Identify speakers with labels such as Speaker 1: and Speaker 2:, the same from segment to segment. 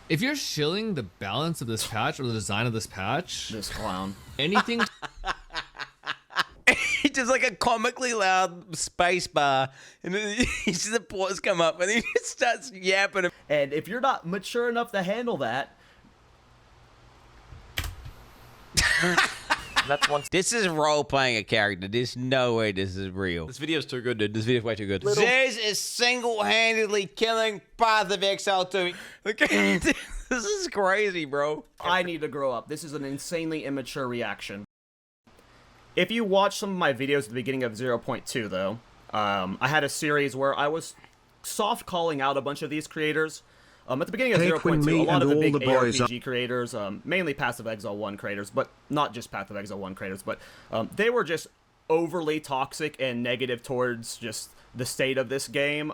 Speaker 1: If you're shilling the balance of this patch or the design of this patch,
Speaker 2: This clown.
Speaker 1: anything.
Speaker 3: It's just like a comically loud space bar, and then you see the pause come up, and he just starts yapping.
Speaker 2: And if you're not mature enough to handle that,
Speaker 4: That's one.
Speaker 3: This is role playing a character. There's no way this is real. This video's too good, dude. This video's way too good. Ziz is single-handedly killing Path of Exile 2. Okay, this is crazy, bro.
Speaker 2: I need to grow up. This is an insanely immature reaction. If you watch some of my videos at the beginning of 0.2, though, I had a series where I was soft calling out a bunch of these creators. At the beginning of 0.2, a lot of the big ARPG creators, mainly Path of Exile 1 creators, but not just Path of Exile 1 creators, but they were just overly toxic and negative towards just the state of this game.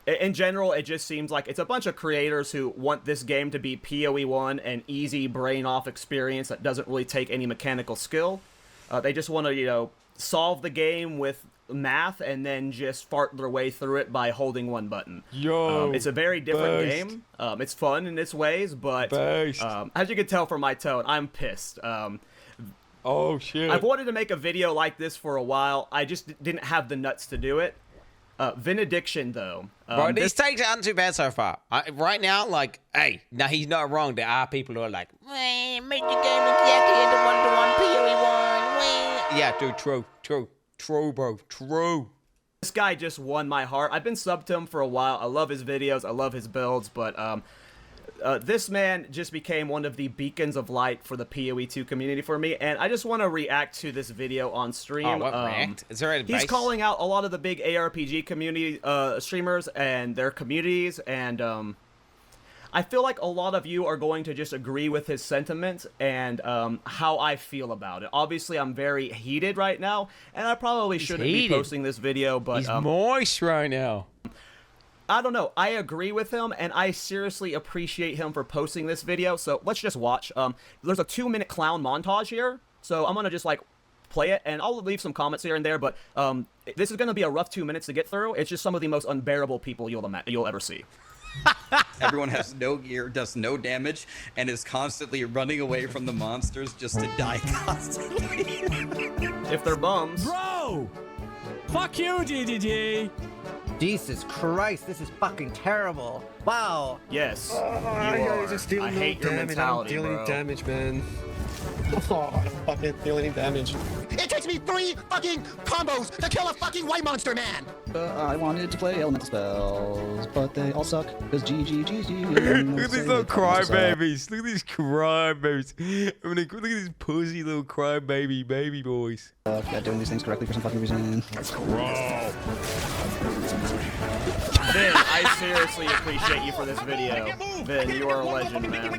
Speaker 2: In general, it just seems like it's a bunch of creators who want this game to be PoE 1, an easy brain-off experience that doesn't really take any mechanical skill. They just want to, solve the game with math and then just fart their way through it by holding one button. It's a very different game. It's fun in its ways, but as you can tell from my tone, I'm pissed.
Speaker 3: Oh, shit.
Speaker 2: I've wanted to make a video like this for a while. I just didn't have the nuts to do it. Benediction, though.
Speaker 3: Bro, this takes aren't too bad so far. Right now, like, hey, now he's not wrong. There are people who are like, make the game exactly into 1-to-1 PoE 1. Yeah, dude, true, bro, true.
Speaker 2: This guy just won my heart. I've been subbed to him for a while. I love his videos. I love his builds, but this man just became one of the beacons of light for the PoE 2 community for me, and I just want to react to this video on stream.
Speaker 3: Oh, what react? Is there a
Speaker 2: He's calling out a lot of the big ARPG community streamers and their communities, and I feel like a lot of you are going to just agree with his sentiments and how I feel about it. Obviously, I'm very heated right now, and I probably shouldn't be posting this video, but
Speaker 3: he's moist right now.
Speaker 2: I don't know. I agree with him, and I seriously appreciate him for posting this video. So let's just watch. There's a 2-minute clown montage here, so I'm gonna just play it, and I'll leave some comments here and there. But this is gonna be a rough 2 minutes to get through. It's just some of the most unbearable people you'll ever see.
Speaker 5: Everyone has no gear, does no damage, and is constantly running away from the monsters just to die constantly.
Speaker 2: If they're bums.
Speaker 6: Bro! Fuck you, GGG!
Speaker 7: Jesus Christ, this is fucking terrible. Wow.
Speaker 2: Yes, you are. I hate your mentality, bro.
Speaker 6: Damage, man. Oh, I fucking dealing damage.
Speaker 8: It takes me 3 fucking combos to kill a fucking white monster, man!
Speaker 9: I wanted to play elemental spells, but they all suck, because GG.
Speaker 3: Look at these little crybabies. Look at these crybabies. I mean, look at these pussy little crybaby baby boys.
Speaker 9: Not doing these things correctly for some fucking reason.
Speaker 2: Vin, I seriously appreciate you for this video. Vin, you are a legend, man.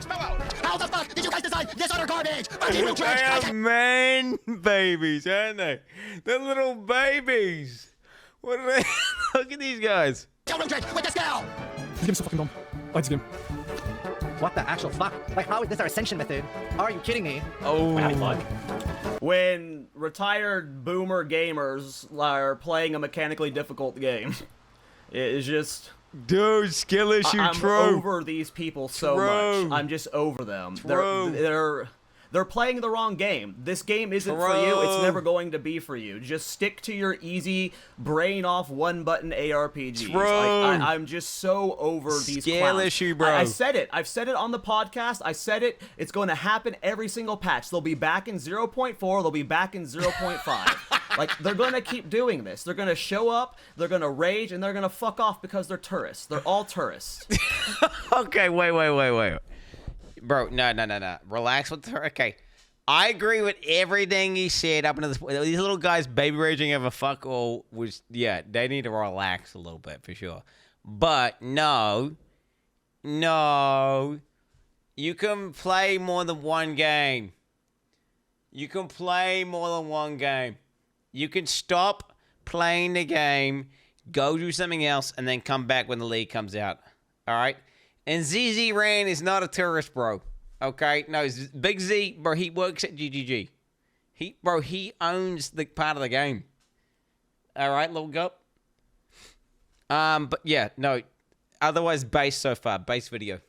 Speaker 8: How the fuck did you guys decide this utter garbage?
Speaker 3: They are man babies, aren't they? They're little babies. What are they? Look at these guys.
Speaker 8: With this gal!
Speaker 6: This game's so fucking dumb. I like this game.
Speaker 7: What the actual fuck? Like, how is this our ascension method? Are you kidding me?
Speaker 3: Oh.
Speaker 2: When retired boomer gamers are playing a mechanically difficult game, it is just...
Speaker 3: Dude, skill issue,
Speaker 2: I'm
Speaker 3: true.
Speaker 2: over these people so much. I'm just over them. They're playing the wrong game. This game isn't for you. It's never going to be for you. Just stick to your easy, brain-off, one-button ARPGs. I'm just so over these clowns.
Speaker 3: Issue, bro.
Speaker 2: I said it. I've said it on the podcast. I said it. It's going to happen every single patch. They'll be back in 0.4. They'll be back in 0.5. They're going to keep doing this. They're going to show up, they're going to rage, and they're going to fuck off because they're tourists. They're all tourists.
Speaker 3: Okay, wait. Bro, no. Relax with her. Okay. I agree with everything he said up until this point. These little guys baby raging over fuck all was, yeah, they need to relax a little bit for sure. But no, you can play more than one game. You can stop playing the game, go do something else, and then come back when the league comes out. All right? And ZZ Ran is not a tourist, bro. Okay? No, Big Z, bro, he works at GGG. He owns the part of the game. All right, little gup? But yeah, no. Otherwise, base so far. Base video.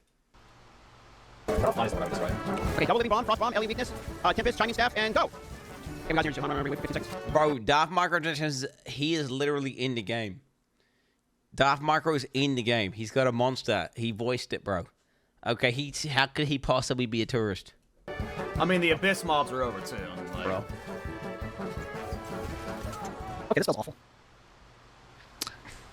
Speaker 7: Okay, double living bomb, frost bomb, alien weakness, tempest, shining staff, and go. Okay, we got here in 15 seconds.
Speaker 3: Bro, Darth Microtransactions, he is literally in the game. Darth Micro is in the game. He's got a monster. He voiced it, bro. Okay, how could he possibly be a tourist?
Speaker 2: I mean, the Abyss mobs are over, too. Like,
Speaker 3: Bro.
Speaker 7: Okay, this smells awful.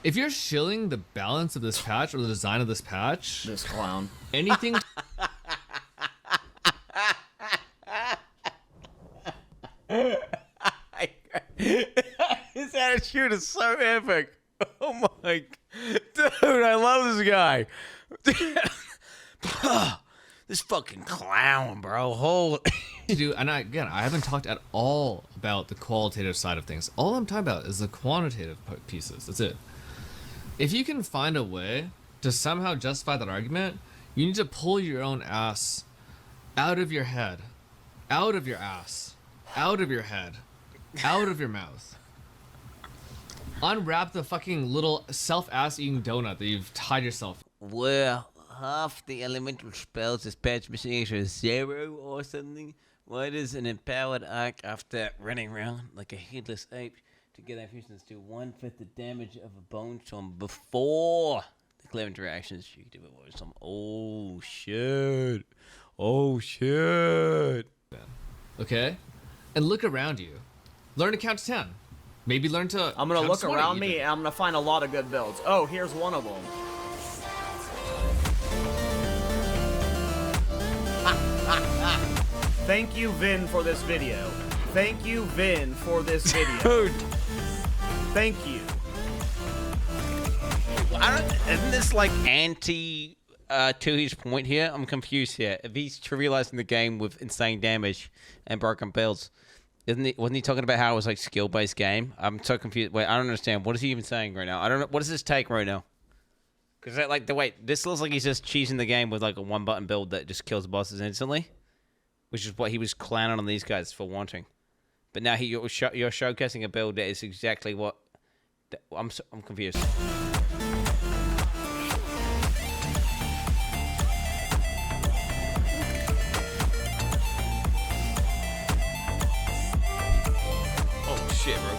Speaker 1: If you're shilling the balance of this patch or the design of this patch,
Speaker 2: this clown.
Speaker 1: anything
Speaker 3: His attitude is so epic. Oh my, dude, I love this guy. This fucking clown, bro. Holy.
Speaker 1: do, and I haven't talked at all about the qualitative side of things. All I'm talking about is the quantitative pieces. That's it. If you can find a way to somehow justify that argument, you need to pull your own ass out of your head, out of your ass, out of your head, out of your mouth. Unwrap the fucking little self-ass-eating donut that you've tied yourself.
Speaker 3: Well, half the elemental spells this patch missing to 0 or something. Why does an empowered arc after running around like a headless ape to get infusions to 1/5 the damage of a bone storm before the clever interactions you do it with some shit. Oh shit.
Speaker 1: Okay? And look around you. Learn to count to 10. Maybe learn to
Speaker 2: I'm gonna
Speaker 1: count
Speaker 2: look
Speaker 1: to 20
Speaker 2: around
Speaker 1: even.
Speaker 2: me and I'm gonna find a lot of good builds. Oh, here's one of them. Thank you, Vin, for this video. Thank you, Vin, for this video.
Speaker 3: Dude.
Speaker 2: Thank you.
Speaker 3: Isn't this like anti to his point here? I'm confused here. If he's trivializing the game with insane damage and broken builds, wasn't he talking about how it was like skill-based game? I'm so confused. Wait, I don't understand. What is he even saying right now? I don't know. What is his take right now? Because like this looks like he's just cheesing the game with like a one-button build that just kills bosses instantly, which is what he was clowning on these guys for wanting. But now you're showcasing a build that is exactly what. I'm confused. Oh shit, bro.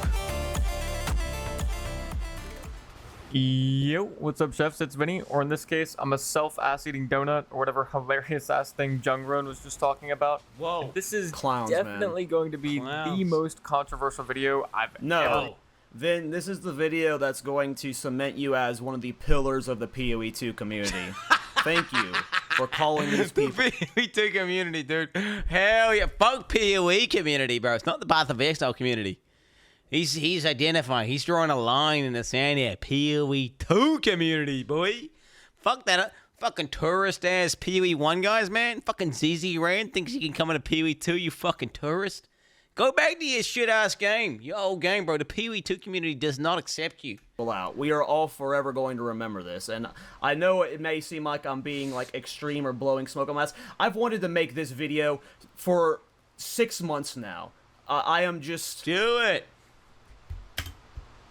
Speaker 4: Yo, what's up, chefs? It's Vinny, or in this case, I'm a self-ass-eating donut, or whatever hilarious-ass thing Jungron was just talking about.
Speaker 2: Whoa.
Speaker 4: And this is
Speaker 2: Clowns,
Speaker 4: definitely going to be the most controversial video I've ever...
Speaker 2: Vin, this is the video that's going to cement you as one of the pillars of the PoE 2 community. Thank you for calling these people.
Speaker 3: PoE 2 community, dude. Hell yeah. Fuck PoE community, bro. It's not the Path of Exile community. He's identifying. He's drawing a line in the sand here. PoE 2 community, boy. Fuck that. Fucking tourist-ass PoE 1 guys, man. Fucking ZZ Rand thinks he can come into PoE 2, you fucking tourist. Go back to your shit-ass game. Your old game, bro. The PoE 2 community does not accept you.
Speaker 2: Out. We are all forever going to remember this, and I know it may seem like I'm being like extreme or blowing smoke on my ass. I've wanted to make this video for 6 months now. I am just...
Speaker 3: Do it.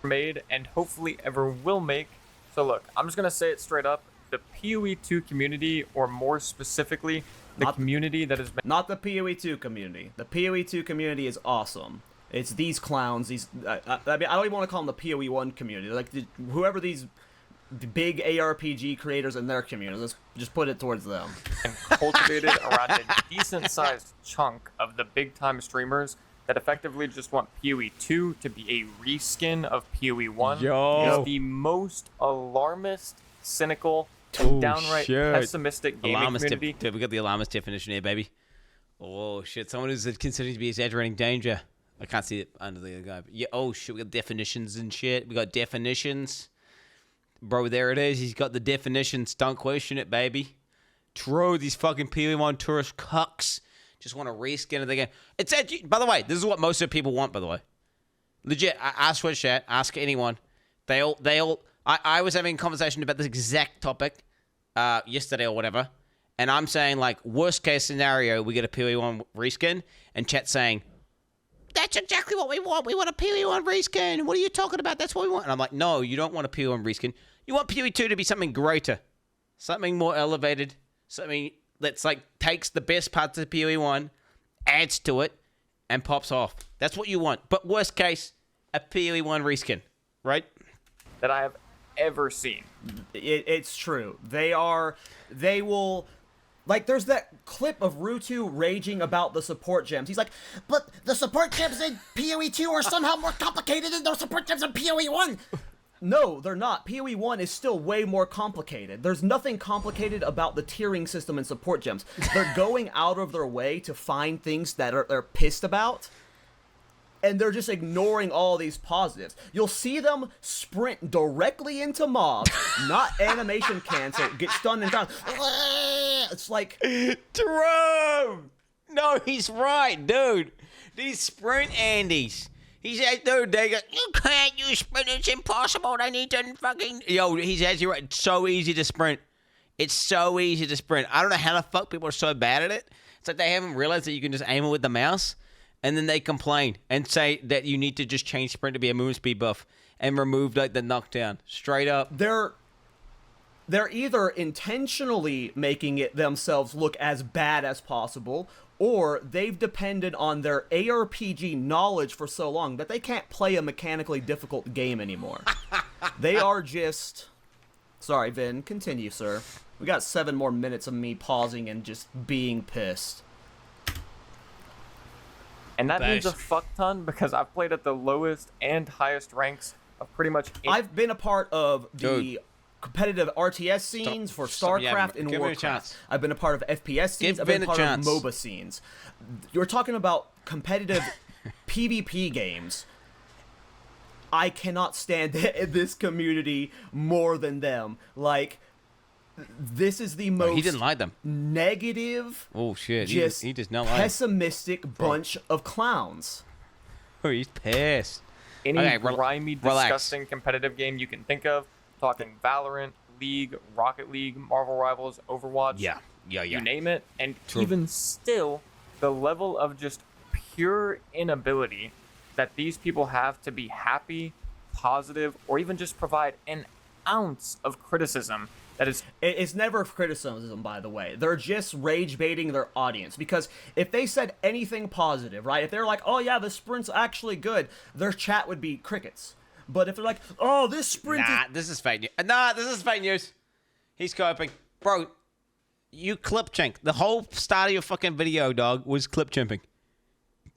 Speaker 4: ...made and hopefully ever will make. So look, I'm just going to say it straight up. The PoE 2 community, or more specifically, the community that has been...
Speaker 2: Not the PoE 2 community. The PoE 2 community is awesome. It's these clowns, these... I mean, I don't even want to call them the PoE 1 community. Like, whoever these big ARPG creators in their community, let's just put it towards them.
Speaker 4: ...and cultivated around a decent-sized chunk of the big-time streamers that effectively just want PoE 2 to be a reskin of PoE 1.
Speaker 3: Yo.
Speaker 4: Is the most alarmist, cynical, and downright pessimistic gaming community.
Speaker 3: Dude, we got the alarmist definition here, baby. Oh shit, someone who's considered to be exaggerating danger. I can't see it under the other guy. But yeah, oh shit, we got definitions and shit. We got definitions. Bro, there it is. He's got the definitions. Don't question it, baby. True, these fucking PoE 1 tourist cucks just want to reskin of the game. It's actually, by the way, this is what most of the people want, by the way. Legit, ask Twitch chat, ask anyone. I was having a conversation about this exact topic yesterday or whatever, and I'm saying, like, worst case scenario, we get a PoE 1 reskin, and chat's saying, that's exactly what we want. We want a PoE 1 reskin. What are you talking about? That's what we want. And I'm like, no, you don't want a PoE 1 reskin. You want PoE 2 to be something greater, something more elevated, something that's like takes the best parts of PoE 1, adds to it, and pops off. That's what you want. But worst case, a PoE 1 reskin, right?
Speaker 4: That I have ever seen.
Speaker 2: It's true. They will. Like, there's that clip of Rutu raging about the support gems. He's like,
Speaker 8: But the support gems in PoE 2 are somehow more complicated than those support gems in PoE 1.
Speaker 2: no, they're not. PoE 1 is still way more complicated. There's nothing complicated about the tiering system and support gems. They're going out of their way to find things that they're pissed about, and they're just ignoring all these positives. You'll see them sprint directly into mobs, not animation cancel, get stunned and down. It's like...
Speaker 3: Jerome! No, he's right, dude. These sprint Andes. He's like, dude, they go, you can't use sprint, it's impossible. They need to fucking... Yo, he's actually right. It's so easy to sprint. It's so easy to sprint. I don't know how the fuck people are so bad at it. It's like they haven't realized that you can just aim it with the mouse, and then they complain and say that you need to just change sprint to be a movement speed buff and remove like the knockdown. Straight up.
Speaker 2: They're either intentionally making it themselves look as bad as possible, or they've depended on their ARPG knowledge for so long that they can't play a mechanically difficult game anymore. They are just... Sorry, Vin, continue, sir. We got 7 more minutes of me pausing and just being pissed.
Speaker 4: And that means a fuck ton because I've played at the lowest and highest ranks of pretty much...
Speaker 2: I've been a part of the competitive RTS scenes for StarCraft and Warcraft. I've been a part of FPS scenes. I've been a part of MOBA scenes. You're talking about competitive PvP games. I cannot stand this community more than them. Like, this is the most
Speaker 3: he didn't like them.
Speaker 2: Negative,
Speaker 3: oh shit,
Speaker 2: just
Speaker 3: he does not like
Speaker 2: pessimistic bunch of clowns.
Speaker 3: Oh, he's pissed.
Speaker 4: Any grimy, disgusting competitive game you can think of. Talking Valorant, League, Rocket League, Marvel Rivals, Overwatch.
Speaker 3: Yeah.
Speaker 4: You name it. And even still, the level of just pure inability that these people have to be happy, positive, or even just provide an ounce of criticism that is...
Speaker 2: It's never criticism, by the way. They're just rage baiting their audience. Because if they said anything positive, right? If they're like, oh yeah, the sprint's actually good, their chat would be crickets. But if they're like, oh, this sprint
Speaker 3: this is fake news. This is fake news. He's coping. Bro, you clip chink. The whole start of your fucking video, dog, was clip chimping.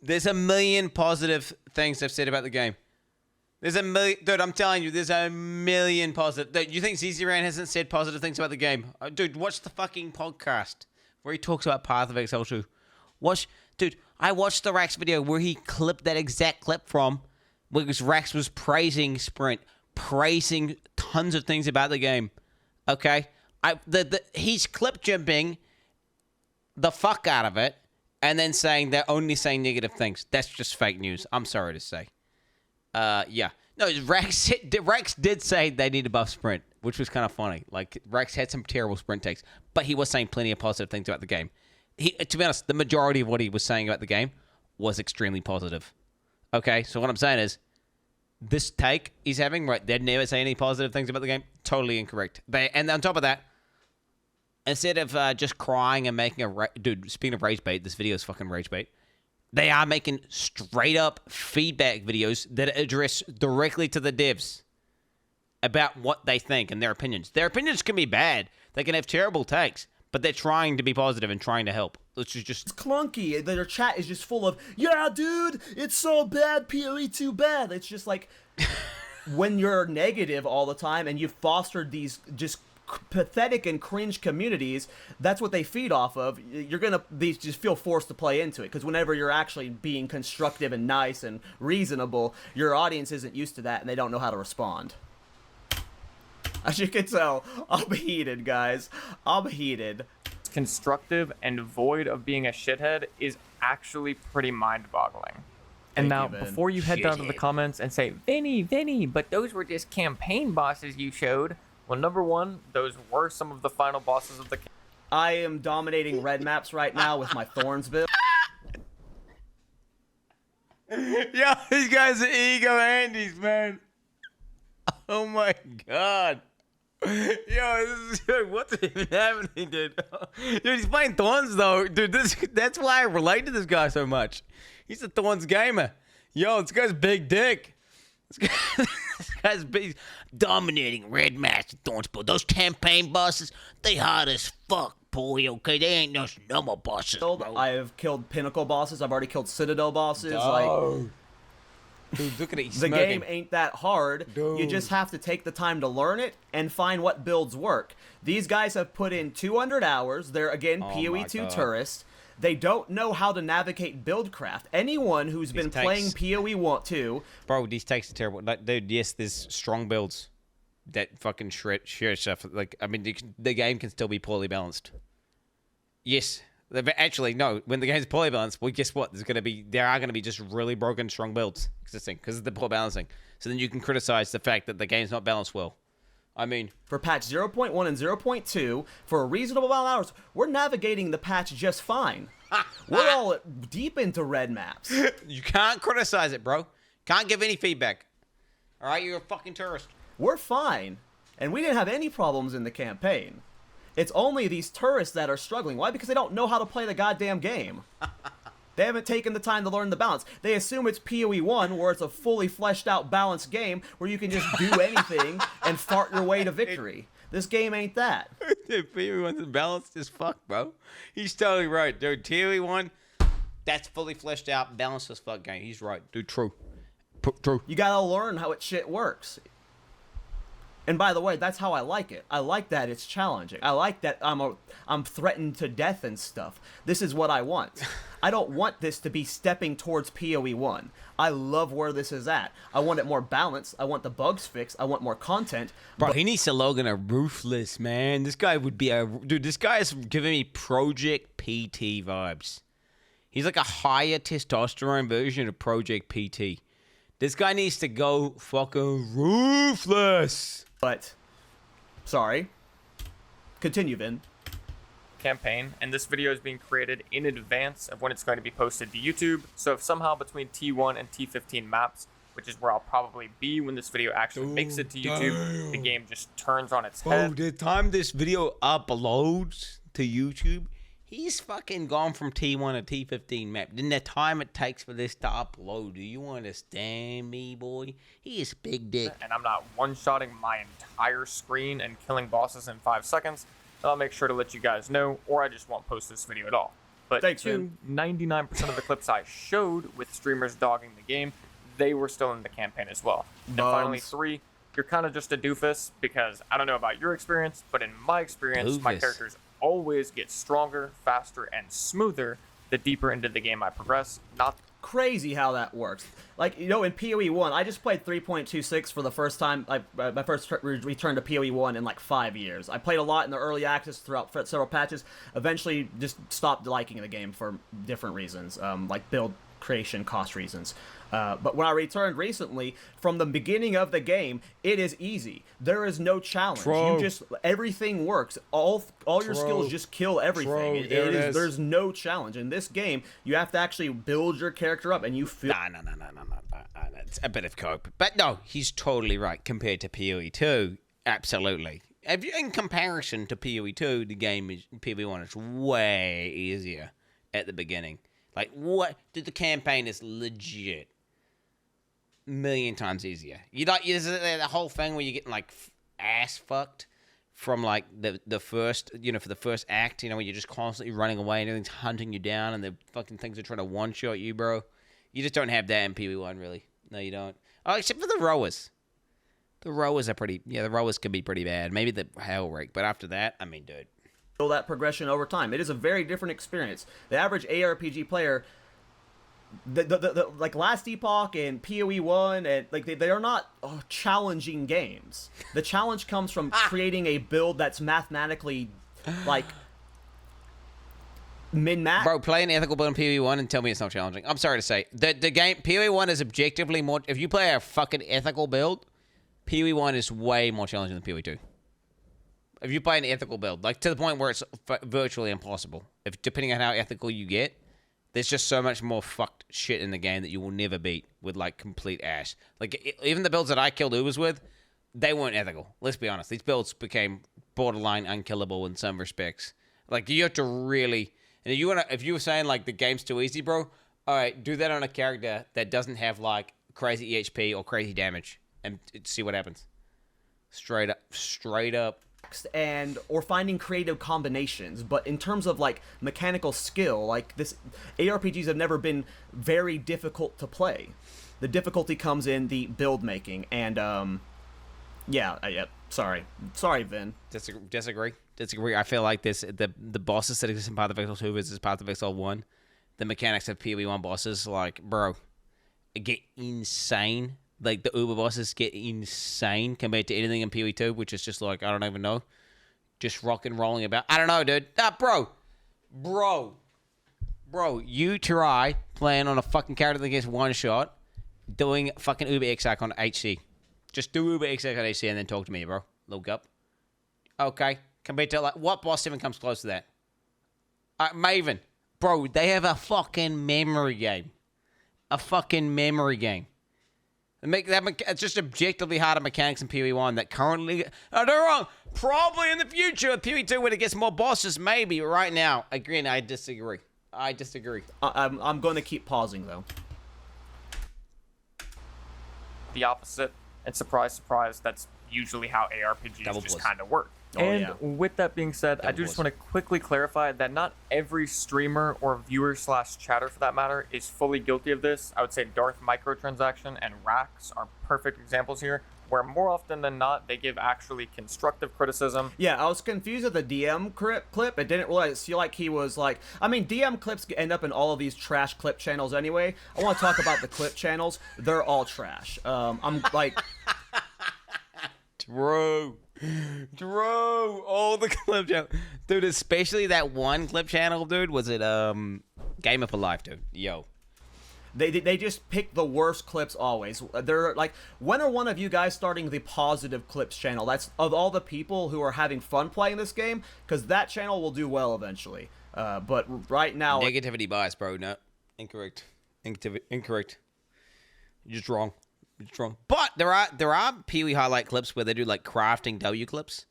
Speaker 3: There's a million positive things I've said about the game. There's a million... Dude, I'm telling you, there's a million positive... Dude, you think ZZRan hasn't said positive things about the game? Dude, watch the fucking podcast where he talks about Path of Exile 2. Dude, I watched the Rax video where he clipped that exact clip from... because Rax was praising Sprint, praising tons of things about the game. Okay? He's clip jumping the fuck out of it and then saying they're only saying negative things. That's just fake news. I'm sorry to say. Yeah. No, Rax did say they need to buff Sprint, which was kind of funny. Like, Rax had some terrible Sprint takes, but he was saying plenty of positive things about the game. To be honest, the majority of what he was saying about the game was extremely positive. Okay, so what I'm saying is, this take he's having, right, they'd never say any positive things about the game. Totally incorrect. And on top of that, instead of just crying and making dude, speaking of rage bait, this video is fucking rage bait. They are making straight up feedback videos that address directly to the devs about what they think and their opinions. Their opinions can be bad. They can have terrible takes, but they're trying to be positive and trying to help. It's
Speaker 2: clunky. Their chat is just full of, yeah, dude, it's so bad, PoE too bad. It's just like, when you're negative all the time and you've fostered these just pathetic and cringe communities, that's what they feed off of. You're gonna just feel forced to play into it, because whenever you're actually being constructive and nice and reasonable, your audience isn't used to that and they don't know how to respond. As you can tell, I'm heated, guys. I'm heated.
Speaker 4: Constructive and void of being a shithead is actually pretty mind-boggling. And now, before you head down to the comments and say, Vinny, but those were just campaign bosses you showed. Well, number one, those were some of the final bosses of the campaign.
Speaker 2: I am dominating red maps right now with my Thorns build.
Speaker 3: Yo, these guys are ego Andes, man. Oh my god. Yo, what's even happening, dude? Dude, he's playing Thorns, though. Dude, that's why I relate to this guy so much. He's a Thorns gamer. Yo, this guy's big dick. This guy's big. Dominating Red Master Thorns, but those campaign bosses, they hard as fuck, boy, okay? They ain't no normal bosses, bro.
Speaker 2: I've killed Pinnacle bosses. I've already killed Citadel bosses.
Speaker 3: Dude, look at it.
Speaker 2: The game ain't that hard. Dude. You just have to take the time to learn it and find what builds work. These guys have put in 200 hours. They're, again, PoE 2 tourists. They don't know how to navigate buildcraft. Anyone who's been playing PoE 2...
Speaker 3: Bro, these takes are terrible. Like, dude, yes, there's strong builds that fucking shred stuff. Like, I mean, the game can still be poorly balanced. Yes. Actually, no. When the game's poorly balanced, well, guess what? There are gonna be just really broken, strong builds existing because of the poor balancing. So then you can criticize the fact that the game's not balanced well. I mean,
Speaker 2: for patch 0.1 and 0.2, for a reasonable amount of hours, we're navigating the patch just fine. We're all deep into red maps.
Speaker 3: You can't criticize it, bro. Can't give any feedback. All right, you're a fucking tourist.
Speaker 2: We're fine, and we didn't have any problems in the campaign. It's only these tourists that are struggling. Why? Because they don't know how to play the goddamn game. They haven't taken the time to learn the balance. They assume it's PoE 1, where it's a fully fleshed out, balanced game, where you can just do anything and fart your way to victory. This game ain't that.
Speaker 3: Dude, PoE 1's balanced as fuck, bro. He's totally right, dude. PoE 1, that's fully fleshed out, balanced as fuck game. He's right, dude. True. True.
Speaker 2: You gotta learn how shit works. And by the way, that's how I like it. I like that it's challenging. I like that I'm threatened to death and stuff. This is what I want. I don't want this to be stepping towards PoE 1. I love where this is at. I want it more balanced. I want the bugs fixed. I want more content.
Speaker 3: Bro, he needs to log in a Ruthless, man. This guy would be a... Dude, this guy is giving me Project PT vibes. He's like a higher testosterone version of Project PT. This guy needs to go fucking Ruthless.
Speaker 2: But, sorry. Continue, Vin.
Speaker 4: Campaign, and this video is being created in advance of when it's going to be posted to YouTube. So if somehow between T1 and T15 maps, which is where I'll probably be when this video actually makes it to YouTube, the game just turns on its head.
Speaker 3: The time this video uploads to YouTube, he's fucking gone from T1 to T15 map. Then the time it takes for this to upload, do you understand me, boy? He is big dick.
Speaker 4: And I'm not one-shotting my entire screen and killing bosses in 5 seconds. I'll make sure to let you guys know, or I just won't post this video at all. But
Speaker 2: thanks,
Speaker 4: 99% of the clips I showed with streamers dogging the game, they were still in the campaign as well. And finally, 3, you're kind of just a doofus, because I don't know about your experience, but in my experience, my characters always get stronger, faster, and smoother the deeper into the game I progress. Not
Speaker 2: crazy how that works. Like, you know, in PoE 1, I just played 3.26 for the first time. My first return to PoE 1 in like 5 years. I played a lot in the early access throughout several patches. Eventually, just stopped liking the game for different reasons, like build creation cost reasons. But when I returned recently, from the beginning of the game, it is easy. There is no challenge. You just, everything works. All your skills just kill everything. There's no challenge. In this game, you have to actually build your character up, and you feel...
Speaker 3: No. It's a bit of cope. But no, he's totally right. Compared to PoE 2, absolutely. In comparison to PoE 2, the game is... PoE 1 is way easier at the beginning. Like, what? Dude, the campaign is legit. Million times easier. There's the whole thing where you're getting like ass fucked from like the first, for the first act, where you're just constantly running away and everything's hunting you down and the fucking things are trying to one shot you, bro. You just don't have that in PoE 1, really. No, you don't. Oh, except for the rowers. The rowers are pretty. Yeah, the rowers can be pretty bad. Maybe the hell rake, but after that, I mean, dude.
Speaker 2: Feel that progression over time. It is a very different experience. The average ARPG player. Like Last Epoch and PoE 1 and like they are not challenging games. The challenge comes from creating a build that's mathematically like min-max.
Speaker 3: Bro, play an ethical build in PoE 1 and tell me it's not challenging. I'm sorry to say. The game PoE 1 is objectively more. If you play a fucking ethical build, PoE 1 is way more challenging than PoE 2. If you play an ethical build, like to the point where it's virtually impossible. If depending on how ethical you get. There's just so much more fucked shit in the game that you will never beat with, like, complete ass. Like, even the builds that I killed Ubers with, they weren't ethical. Let's be honest. These builds became borderline unkillable in some respects. Like, you have to really... And if you were saying, like, the game's too easy, bro, all right, do that on a character that doesn't have, like, crazy EHP or crazy damage and see what happens. Straight up.
Speaker 2: Or finding creative combinations, but in terms of like mechanical skill, like this, ARPGs have never been very difficult to play. The difficulty comes in the build making, and sorry, Vin.
Speaker 3: Disagree. I feel like the bosses that exist in Path of Exile 2 versus Path of Exile 1, the mechanics of PoE 1 bosses, like, bro, get insane. Like, the Uber bosses get insane compared to anything in PoE 2, which is just like, I don't even know. Just rock and rolling about. I don't know, dude. Bro, you try playing on a fucking character that gets one shot, doing fucking Uber Exarch on HC. Just do Uber Exarch on HC and then talk to me, bro. Look up. Okay. Compared to, like, what boss even comes close to that? Maven. Bro, they have a fucking memory game. It's just objectively harder mechanics in PoE 1 that currently... they're wrong. Probably in the future, PoE 2, when it gets more bosses, maybe. Right now, again, I disagree.
Speaker 2: I'm going to keep pausing, though.
Speaker 4: The opposite. And surprise, surprise, that's usually how ARPGs just kind of work. With that being said, I just want to quickly clarify that not every streamer or viewer / chatter for that matter is fully guilty of this. I would say Darth Microtransaction and Rax are perfect examples here, where more often than not, they give actually constructive criticism.
Speaker 2: Yeah, I was confused at the DM clip. I didn't realize, feel like he was like... I mean, DM clips end up in all of these trash clip channels anyway. I want to talk about the clip channels. They're all trash. I'm like...
Speaker 3: Drew, all the clip channel, dude. Especially that one clip channel, dude. Was it Gamer for Life, dude? Yo,
Speaker 2: they just pick the worst clips always. They're like, when are one of you guys starting the positive clips channel? That's of all the people who are having fun playing this game, because that channel will do well eventually. But right now,
Speaker 3: negativity bias, bro. No, incorrect. Incorrect. You're just wrong. It's wrong. But there are PoE highlight clips where they do like crafting W clips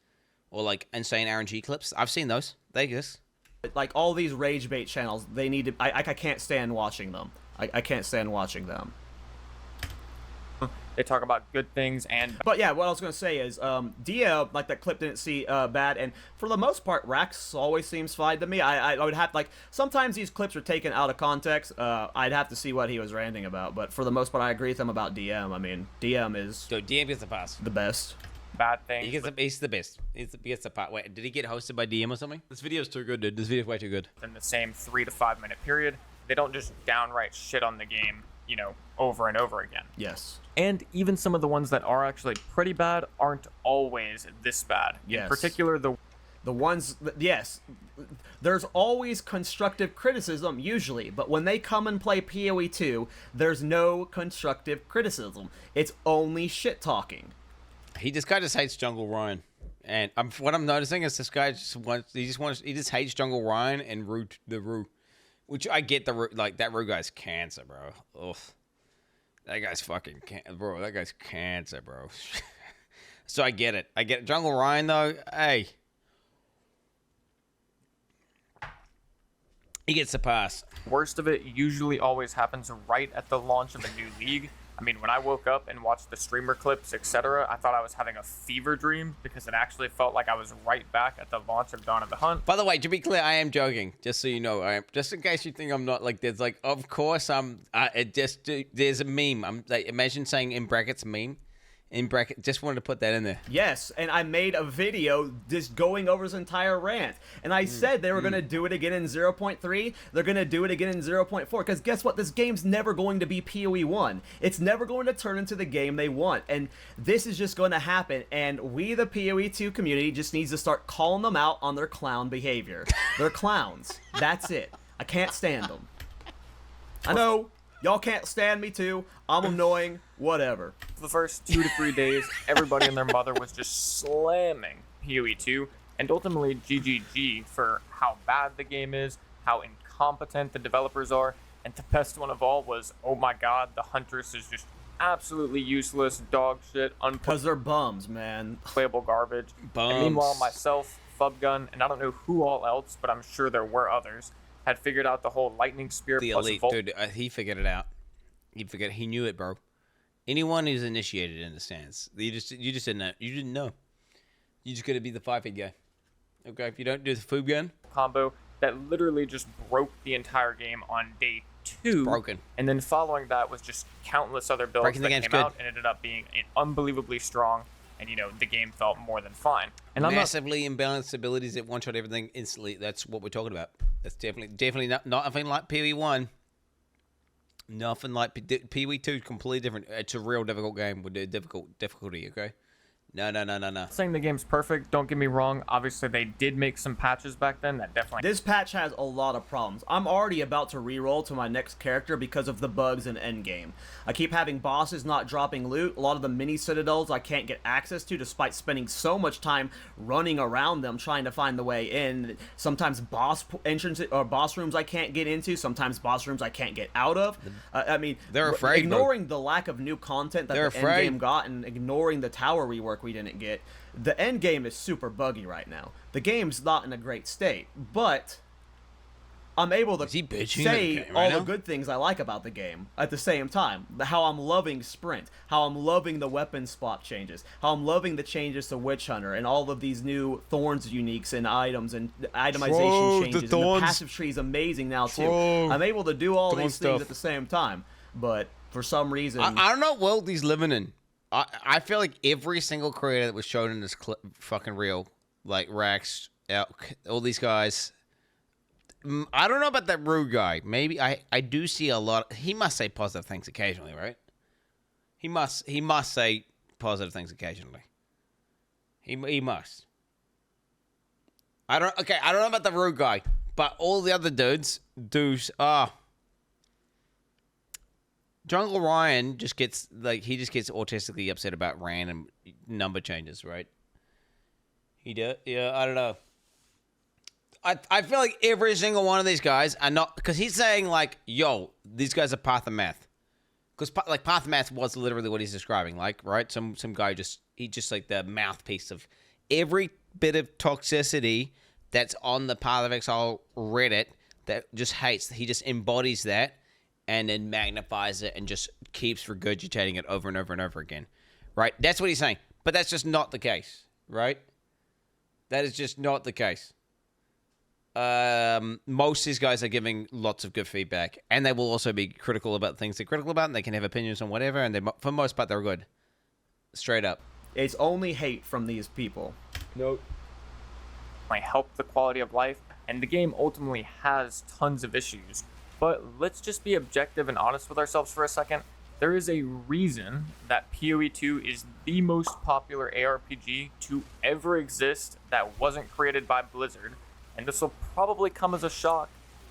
Speaker 3: or like insane RNG clips. I've seen those. They exist.
Speaker 2: Like all these rage bait channels, they need to. I can't stand watching them. I can't stand watching them.
Speaker 4: They talk about good things
Speaker 2: But yeah, what I was gonna say is, Dia, like that clip didn't see bad, and for the most part, Rax always seems fine to me. I would have like sometimes these clips are taken out of context. I'd have to see what he was ranting about, but for the most part, I agree with him about DM. I mean, DM is
Speaker 3: DM gets the pass.
Speaker 2: The best.
Speaker 4: Bad thing.
Speaker 3: He's the best. He gets the part. Wait, did he get hosted by DM or something? This video's too good, dude. This video's way too good.
Speaker 4: In the same 3 to 5 minute period, they don't just downright shit on the game, over and over again.
Speaker 2: Yes.
Speaker 4: And even some of the ones that are actually pretty bad aren't always this bad.
Speaker 2: Yes.
Speaker 4: In particular, the
Speaker 2: ones, yes, there's always constructive criticism, usually, but when they come and play PoE 2, there's no constructive criticism. It's only shit-talking.
Speaker 3: This guy just hates Jungle Ryan. And what I'm noticing is this guy he just hates Jungle Ryan and Rue. Which I get that Rue guy's cancer, bro. Ugh. That guy's fucking bro. That guy's cancer, bro. So I get it. Jungle Ryan though, hey, he gets the pass.
Speaker 4: Worst of it usually always happens right at the launch of a new league. I mean, when I woke up and watched the streamer clips, etc., I thought I was having a fever dream because it actually felt like I was right back at the launch of Dawn of the Hunt.
Speaker 3: By the way, to be clear, I am joking. Just so you know, I am. Just in case you think I'm not, like, there's like, of course I'm. There's a meme. I'm like, imagine saying in brackets meme. In bracket, just wanted to put that in there.
Speaker 2: Yes, and I made a video just going over this entire rant. And I said they were going to do it again in 0.3. They're going to do it again in 0.4. Because guess what? This game's never going to be PoE 1. It's never going to turn into the game they want. And this is just going to happen. And we, the PoE 2 community, just needs to start calling them out on their clown behavior. They're clowns. That's it. I can't stand them. I know. Y'all can't stand me too. I'm annoying. Whatever.
Speaker 4: For the first 2 to 3 days, everybody and their mother was just slamming PoE 2, and ultimately GGG for how bad the game is, how incompetent the developers are, and the best one of all was, oh my god, the Huntress is just absolutely useless, dog shit,
Speaker 2: Because they're bums, man.
Speaker 4: unplayable garbage.
Speaker 3: Bums.
Speaker 4: And meanwhile, myself, Fubgun, and I don't know who all else, but I'm sure there were others, had figured out the whole lightning spear
Speaker 3: The
Speaker 4: plus
Speaker 3: elite,
Speaker 4: volt.
Speaker 3: dude. He figured it out. He knew it, bro. Anyone who's initiated understands. You just didn't know. You didn't know. You just gotta be the 5-hit guy. Okay, if you don't do the food gun,
Speaker 4: combo that literally just broke the entire game on day 2.
Speaker 3: broken.
Speaker 4: And then following that was just countless other builds
Speaker 3: Breaking the
Speaker 4: that
Speaker 3: game's
Speaker 4: came
Speaker 3: good.
Speaker 4: out and ended up being unbelievably strong. And, the game felt more than fine. And
Speaker 3: Massively imbalanced abilities that one-shot everything instantly. That's what we're talking about. That's definitely not nothing like PoE 1. Nothing like PoE 2. Completely different. It's a real difficult game with a difficulty. Okay. No.
Speaker 4: I'm not saying the game's perfect. Don't get me wrong. Obviously, they did make some patches back then that definitely.
Speaker 2: This patch has a lot of problems. I'm already about to reroll to my next character because of the bugs in endgame. I keep having bosses not dropping loot. A lot of the mini citadels I can't get access to despite spending so much time running around them trying to find the way in. Sometimes boss entrance or boss rooms I can't get into. Sometimes boss rooms I can't get out of. I mean,
Speaker 3: they're afraid.
Speaker 2: Ignoring the lack of new content that the endgame got and ignoring the tower rework we didn't get, the end game is super buggy right now. The game's not in a great state, but I'm able to say all the good things I like about the game at the same time. How I'm loving sprint, how I'm loving the weapon spot changes, how I'm loving the changes to Witch Hunter and all of these new Thorns uniques and items and itemization changes. And the passive tree is amazing now too. I'm able to do all these things at the same time, but for some reason
Speaker 3: I don't know what world he's living in. I feel like every single creator that was shown in this fucking reel, like Rax, all these guys. I don't know about that Rude guy. Maybe I do see a lot. He must say positive things occasionally, right? He must say positive things occasionally. He must. I don't know about the Rude guy, but all the other dudes do. Jungle Ryan just gets autistically upset about random number changes, right? He do? Yeah, I don't know. I feel like every single one of these guys are not, because he's saying like, yo, these guys are path of math. Because like path of math was literally what he's describing, like, right? Some guy just like the mouthpiece of every bit of toxicity that's on the Path of Exile Reddit that just hates. He just embodies that and then magnifies it and just keeps regurgitating it over and over and over again, right? That's what he's saying. But that's just not the case, right? That is just not the case. Most of these guys are giving lots of good feedback, and they will also be critical about things they're critical about, and they can have opinions on whatever, and for the most part, they're good. Straight up.
Speaker 2: It's only hate from these people.
Speaker 3: Nope.
Speaker 4: Might help the quality of life, and the game ultimately has tons of issues. But let's just be objective and honest with ourselves for a second. There is a reason that PoE 2 is the most popular ARPG to ever exist that wasn't created by Blizzard. And this will probably come as a shock,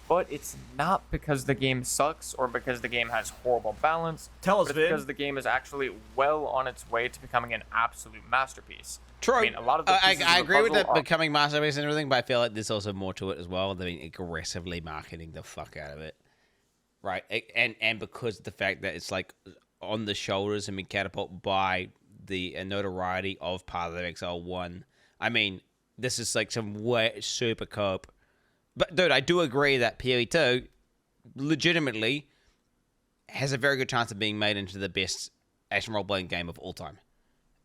Speaker 4: but it's not because the game sucks or because the game has horrible balance.
Speaker 2: Tell us,
Speaker 4: Vin. It's because the game is actually well on its way to becoming an absolute masterpiece.
Speaker 3: True.
Speaker 4: I mean, a lot of the
Speaker 3: I agree with that becoming masterpiece and everything, but I feel like there's also more to it as well. They're aggressively marketing the fuck out of it, right? And because of the fact that it's like on the shoulders and been catapulted by the notoriety of Path of Exile 1. I mean, this is like some way super cope. But dude, I do agree that PoE 2 legitimately has a very good chance of being made into the best action role-playing game of all time.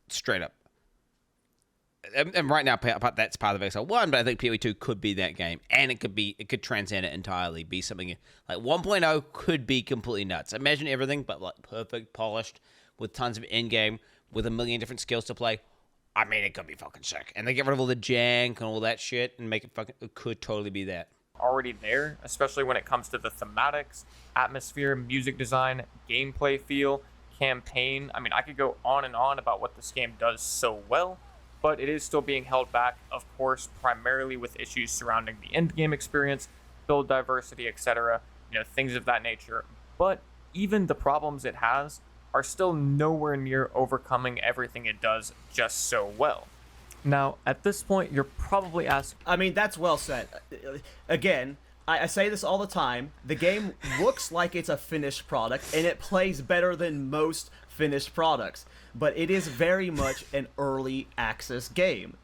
Speaker 3: Straight up. And right now, that's Path of Exile 1, but I think PoE 2 could be that game. And it could transcend it entirely, be something like 1.0 could be completely nuts. Imagine everything, but like perfect, polished, with tons of endgame, with a million different skills to play. I mean, it could be fucking sick. And they get rid of all the jank and all that shit and make it could totally be that.
Speaker 4: Already there, especially when it comes to the thematics, atmosphere, music design, gameplay feel, campaign. I mean, I could go on and on about what this game does so well, but it is still being held back, of course, primarily with issues surrounding the endgame experience, build diversity, etc., things of that nature. But even the problems it has are still nowhere near overcoming everything it does just so well. Now, at this point, you're probably asking...
Speaker 2: I mean, that's well said. Again, I say this all the time, the game looks like it's a finished product, and it plays better than most finished products, but it is very much an early access game.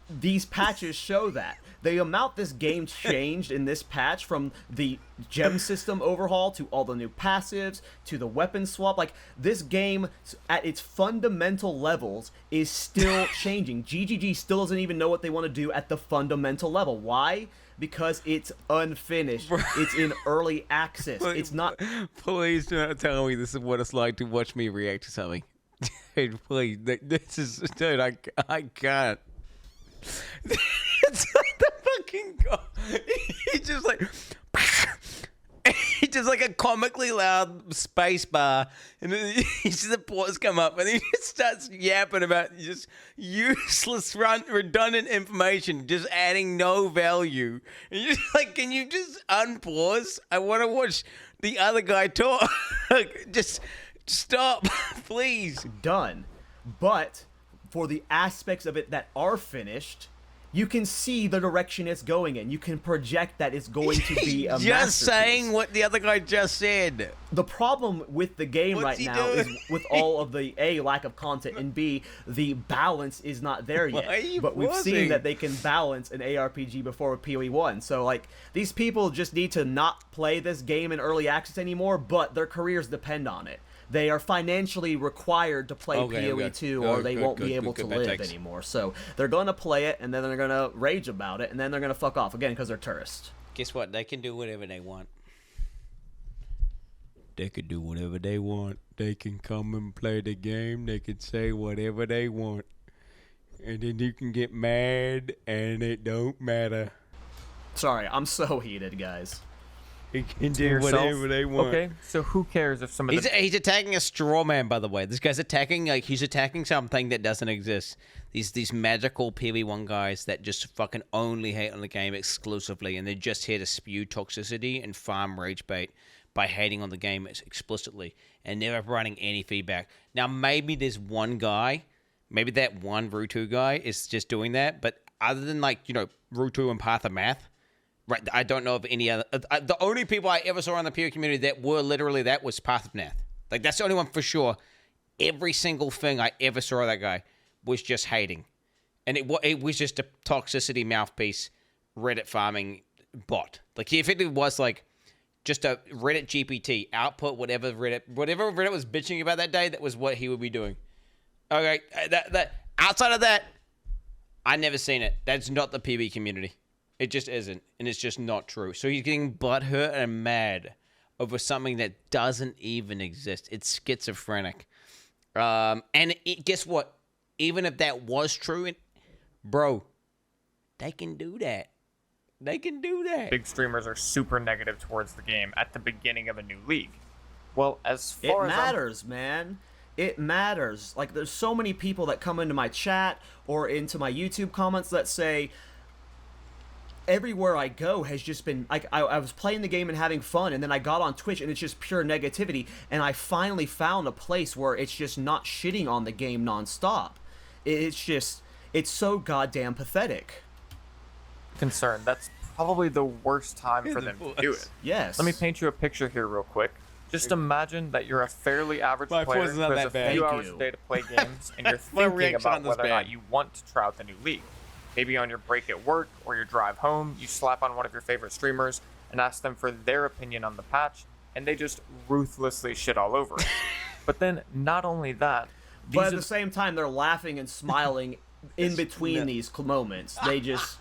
Speaker 2: These patches show that. The amount this game changed in this patch, from the gem system overhaul to all the new passives to the weapon swap, like, this game at its fundamental levels is still changing. GGG still doesn't even know what they want to do at the fundamental level. Why? Because it's unfinished. It's in early access. It's not.
Speaker 3: Please do not tell me this is what it's like to watch me react to something. Dude, please. This is, dude, I can't. It's like the fucking guy. He's just like, he's just like a comically loud space bar, and then you see the pause come up, and he just starts yapping about just useless, redundant information, just adding no value. And you're just like, can you just unpause? I want to watch the other guy talk. Just stop, please.
Speaker 2: Done. But for the aspects of it that are finished, you can see the direction it's going in. You can project that it's going to be a
Speaker 3: just
Speaker 2: masterpiece.
Speaker 3: saying what the other guy just said.
Speaker 2: The problem with the game
Speaker 3: What's
Speaker 2: right
Speaker 3: he
Speaker 2: now
Speaker 3: doing?
Speaker 2: is with all of the A, lack of content, and B, the balance is not there yet.
Speaker 3: Why are you
Speaker 2: but we've
Speaker 3: pausing?
Speaker 2: seen that they can balance an ARPG before with PoE 1. So, like, these people just need to not play this game in early access anymore, but their careers depend on it. They are financially required to play PoE 2 or they won't be able to live anymore. So they're going to play it, and then they're going to rage about it, and then they're going to fuck off again because they're tourists.
Speaker 3: Guess what? They can do whatever they want. They can do whatever they want. They can come and play the game. They can say whatever they want. And then you can get mad, and it don't matter.
Speaker 2: Sorry, I'm so heated, guys.
Speaker 3: They can
Speaker 4: To
Speaker 3: do
Speaker 4: yourself.
Speaker 3: whatever they want.
Speaker 4: Okay, so who cares if some of the
Speaker 3: He's attacking a straw man, by the way. This guy's attacking something that doesn't exist. These magical PV1 guys that just fucking only hate on the game exclusively, and they're just here to spew toxicity and farm rage bait by hating on the game explicitly and never providing any feedback. Now, maybe there's one guy, maybe that one Rutu guy is just doing that, but other than, like, you know, Rutu and Path of Math, right, I don't know of any other. The only people I ever saw in the PoE community that were literally that was Path of Math. Like, that's the only one for sure. Every single thing I ever saw of that guy was just hating. And it was just a toxicity mouthpiece Reddit farming bot. Like, he effectively was like just a Reddit GPT, output whatever Reddit was bitching about that day, that was what he would be doing. Okay, that outside of that, I never seen it. That's not the PB community. It just isn't, and it's just not true. So he's getting butthurt and mad over something that doesn't even exist. It's schizophrenic. Guess what? Even if that was true, bro, they can do that. They can do that.
Speaker 4: big streamers are super negative towards the game at the beginning of a new league? Well, as far
Speaker 2: It
Speaker 4: as
Speaker 2: matters, man. It matters. Like, there's so many people that come into my chat or into my YouTube comments that say, everywhere I go has just been like, I was playing the game and having fun, and then I got on Twitch and it's just pure negativity, and I finally found a place where it's just not shitting on the game nonstop. It's so goddamn pathetic.
Speaker 4: concerned, that's probably the worst time for them to do it.
Speaker 2: Yes.
Speaker 4: Let me paint you a picture here real quick. Just imagine that you're a fairly average
Speaker 3: My
Speaker 4: player
Speaker 3: voice is
Speaker 4: who
Speaker 3: not
Speaker 4: has
Speaker 3: that
Speaker 4: a
Speaker 3: bad.
Speaker 4: few
Speaker 2: Thank
Speaker 4: hours
Speaker 2: you.
Speaker 4: a day to play games, and you're
Speaker 3: My
Speaker 4: thinking
Speaker 3: reaction on
Speaker 4: about
Speaker 3: this
Speaker 4: whether or not
Speaker 3: band.
Speaker 4: you want to try out the new league. Maybe on your break at work or your drive home, you slap on one of your favorite streamers and ask them for their opinion on the patch, and they just ruthlessly shit all over it. But then, not only that,
Speaker 2: But at
Speaker 4: these
Speaker 2: the same time, they're laughing and smiling in between these moments. They just...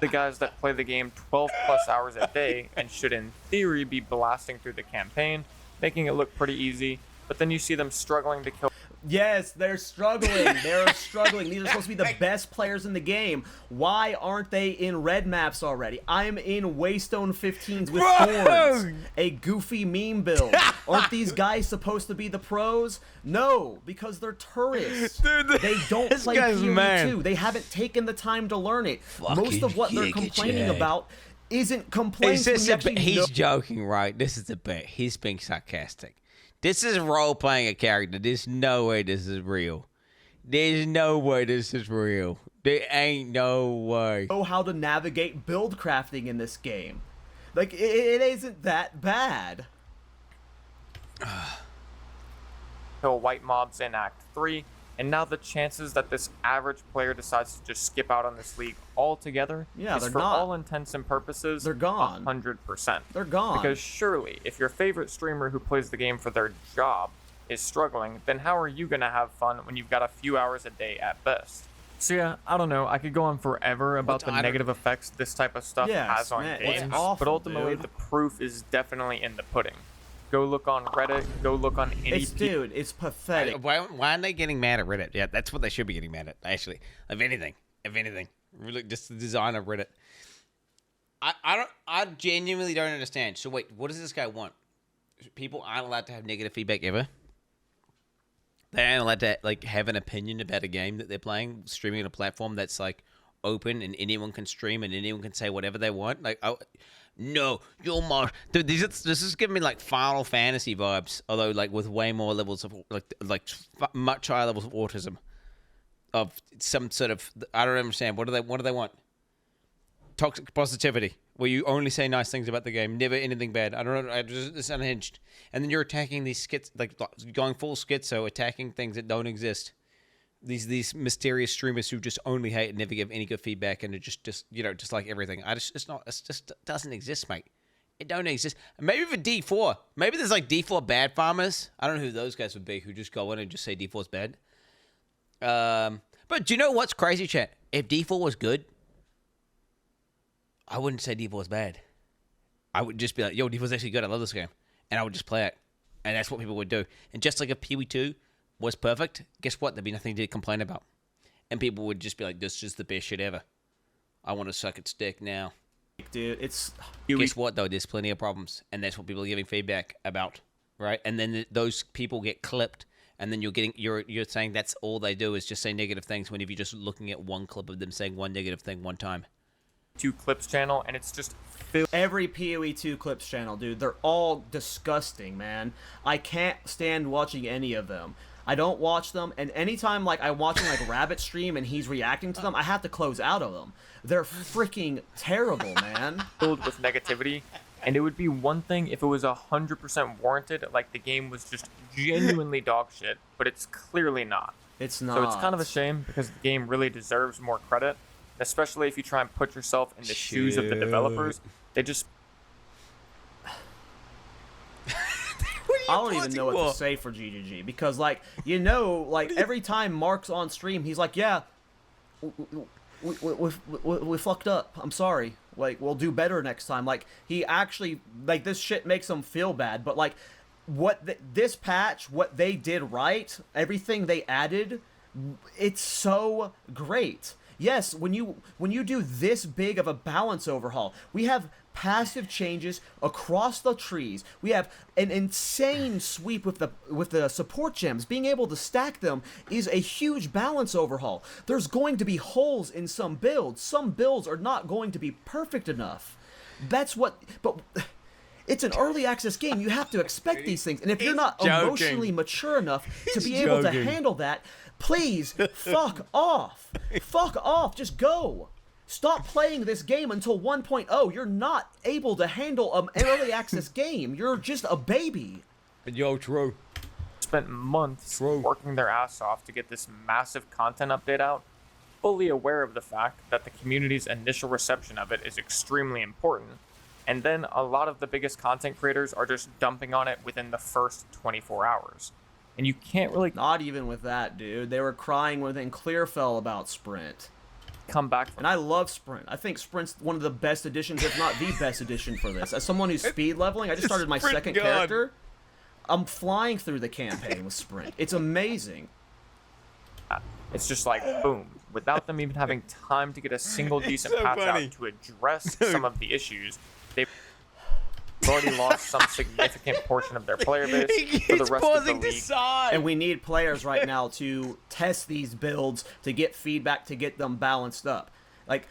Speaker 4: the guys that play the game 12 plus hours a day and should in theory be blasting through the campaign, making it look pretty easy, but then you see them struggling to kill.
Speaker 2: Yes, they're struggling. They're struggling. These are supposed to be the best players in the game. Why aren't they in red maps already? I'm in Waystone 15s with Thorns, a goofy meme build. Aren't these guys supposed to be the pros? No, because they're tourists.
Speaker 3: Dude,
Speaker 2: They don't
Speaker 3: this
Speaker 2: play
Speaker 3: guy's
Speaker 2: PoE
Speaker 3: mad.
Speaker 2: 2. They haven't taken the time to learn it.
Speaker 3: Fucking
Speaker 2: Most of what they're
Speaker 3: Giga
Speaker 2: complaining
Speaker 3: Chad.
Speaker 2: about isn't complaints.
Speaker 3: Is this
Speaker 2: when you
Speaker 3: a
Speaker 2: actually
Speaker 3: bit? He's
Speaker 2: know-
Speaker 3: joking, right? This is a bit. He's being sarcastic. This is role playing a character. There's no way this is real. There's no way this is real. There ain't no way.
Speaker 2: know how to navigate build crafting in this game. Like, it isn't that bad.
Speaker 4: Kill white mobs in Act 3, and now the chances that this average player decides to just skip out on this league altogether is for all intents and purposes,
Speaker 2: they're gone.
Speaker 4: 100%.
Speaker 2: They're gone.
Speaker 4: Because surely, if your favorite streamer who plays the game for their job is struggling, then how are you going to have fun when you've got a few hours a day at best? So yeah, I don't know. I could go on forever about the negative effects this type of stuff has on games, but ultimately the proof is definitely in the pudding. Go look on Reddit. Go look on any.
Speaker 2: Dude, it's pathetic.
Speaker 3: Why aren't they getting mad at Reddit? Yeah, that's what they should be getting mad at. Actually, if anything, really, just the design of Reddit. I genuinely don't understand. So wait, what does this guy want? People aren't allowed to have negative feedback ever. They aren't allowed to like have an opinion about a game that they're playing, streaming on a platform that's like open and anyone can stream and anyone can say whatever they want. Like, no, you're more. Dude, this is giving me like Final Fantasy vibes, although like with way more levels of much higher levels of autism, of some sort of. I don't understand. What do they want? Toxic positivity, where you only say nice things about the game, never anything bad. I don't know. It's unhinged, and then you're attacking these skits, like going full schizo, attacking things that don't exist. These mysterious streamers who just only hate and never give any good feedback, and it just like everything. It just doesn't exist, mate. It don't exist. Maybe for D4, maybe there's like D4 bad farmers. I don't know who those guys would be who just go in and just say D4's bad. But do you know what's crazy, chat? If D4 was good, I wouldn't say D4's bad. I would just be like, yo, D4's actually good. I love this game, and I would just play it, and that's what people would do. And just like if PoE 2 was perfect, guess what? There'd be nothing to complain about. And people would just be like, this is the best shit ever. I want to suck its dick now.
Speaker 2: Dude, it's...
Speaker 3: Guess what, though? There's plenty of problems. And that's what people are giving feedback about, right? And then those people get clipped. And then you're saying that's all they do is just say negative things when if you're just looking at one clip of them saying one negative thing one time.
Speaker 4: 2 clips channel, and it's just...
Speaker 2: Every PoE 2 clips channel, dude. They're all disgusting, man. I can't stand watching any of them. I don't watch them, and anytime like I'm watching like Rabbit stream and he's reacting to them, I have to close out of them. They're freaking terrible, man.
Speaker 4: Filled with negativity, and it would be one thing if it was 100% warranted, like the game was just genuinely dog shit, but it's clearly not.
Speaker 2: It's not.
Speaker 4: So it's kind of a shame because the game really deserves more credit, especially if you try and put yourself in the shoes of the developers. They just...
Speaker 2: I don't even know what to say for GGG because, like, like every time Mark's on stream, he's like, "Yeah, we fucked up. I'm sorry. Like, we'll do better next time." Like, he actually like this shit makes him feel bad, but like, this patch, what they did right, everything they added, it's so great. Yes, when you do this big of a balance overhaul, we have passive changes across the trees. We have an insane sweep with the support gems. Being able to stack them is a huge balance overhaul. There's going to be holes in some builds. Some builds are not going to be perfect enough. But it's an early access game. You have to expect these things. And if you're not emotionally mature enough to be able to handle that, please, fuck off. Fuck off. Just go. Stop playing this game until 1.0. You're not able to handle an early access game. You're just a baby.
Speaker 3: Yo, true.
Speaker 4: Spent months working their ass off to get this massive content update out, fully aware of the fact that the community's initial reception of it is extremely important. And then a lot of the biggest content creators are just dumping on it within the first 24 hours. And you can't really...
Speaker 2: Not even with that, dude. They were crying when Clear fell about Sprint.
Speaker 4: Come back from...
Speaker 2: And I love Sprint. I think Sprint's one of the best additions, if not the best addition for this. As someone who's speed leveling, I just started my second character. I'm flying through the campaign with Sprint. It's amazing.
Speaker 4: It's just like, boom. Without them even having time to get a single decent patch out to address some of the issues, they've already lost some significant portion of their player base for the rest of the league.
Speaker 2: And we need players right now to test these builds, to get feedback, to get them balanced up. Like,